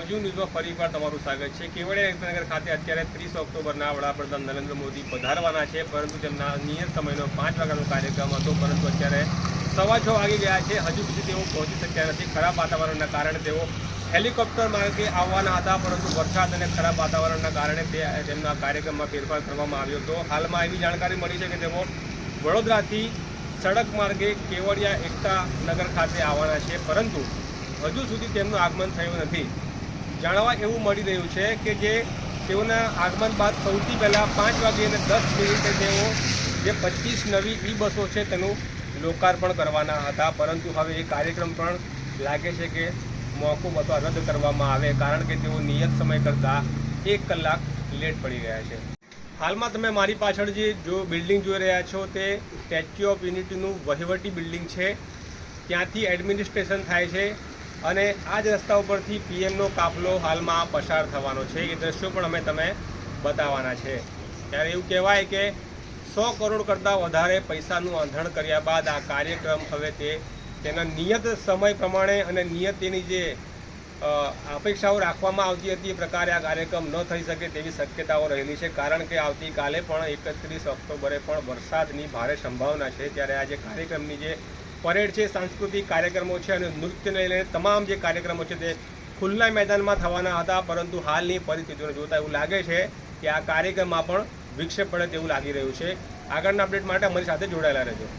નવજીવન ન્યૂઝમાં ફરીવાર તમારું સ્વાગત છે। કેવડિયા એકતાનગર ખાતે અત્યારે 30 ઓક્ટોબરના વડાપ્રધાન નરેન્દ્ર મોદી પધારવાના છે, પરંતુ તેમના નિયત સમયનો 5 વાગ્યાનો કાર્યક્રમ હતો, પરંતુ અત્યારે 6:15 વાગી ગયા છે। હજુ સુધી તેઓ પહોંચી શક્યા નથી। ખરાબ વાતાવરણના કારણે તેઓ હેલિકોપ્ટર માર્ગે આવવાના હતા, પરંતુ વરસાદ અને ખરાબ વાતાવરણના કારણે તેમના કાર્યક્રમમાં ફેરફાર કરવામાં આવ્યો હતો। હાલમાં એવી જાણકારી મળી છે કે તેઓ વડોદરાથી સડક માર્ગે કેવડિયા એકતા નગર ખાતે આવવાના છે, પરંતુ હજુ સુધી તેમનું આગમન થયું નથી। જાણવા એવું મળી રહ્યું છે કે તેઓના આગમન બાદ સૌથી પહેલાં 5:10 તેઓ જે 25 નવી બસો છે તેનું લોકાર્પણ કરવાના હતા, પરંતુ હવે એ કાર્યક્રમ પણ લાગે છે કે મોકૂફ અથવા રદ કરવામાં આવે, કારણ કે તેઓ નિયત સમય કરતાં 1 કલાક લેટ પડી ગયા છે। હાલમાં તમે મારી પાછળ જે બિલ્ડિંગ જોઈ રહ્યા છો તે સ્ટેચ્યુ ઓફ યુનિટીનું વહીવટી બિલ્ડિંગ છે। ત્યાંથી એડમિનિસ્ટ્રેશન થાય છે અને આ જ રસ્તા ઉપરથી પીએમનો કાફલો હાલમાં પસાર થવાનો છે। એ દ્રશ્યો પણ અમે તમે બતાવવાના છે। ત્યારે એવું કહેવાય કે 100 કરોડ કરતાં વધારે પૈસાનું આંધણ કર્યા બાદ આ કાર્યક્રમ હવે તેના નિયત સમય પ્રમાણે અને નિયત તેની જે અપેક્ષાઓ રાખવામાં આવતી હતી એ પ્રકારે આ કાર્યક્રમ ન થઈ શકે તેવી શક્યતાઓ રહેલી છે, કારણ કે આવતીકાલે પણ 31 ઓક્ટોબરે પણ વરસાદની ભારે સંભાવના છે। ત્યારે આ જે કાર્યક્રમની જે પરેડ છે, સાંસ્કૃતિક કાર્યક્રમો છે અને નૃત્યને લઈને તમામ જે કાર્યક્રમો છે તે ખુલ્લા મેદાનમાં થવાના હતા, પરંતુ હાલની પરિસ્થિતિઓને જોતાં એવું લાગે છે કે આ કાર્યક્રમમાં પણ વિક્ષેપ પડે તેવું લાગી રહ્યું છે। આગળના અપડેટ માટે અમારી સાથે જોડાયેલા રહેજો।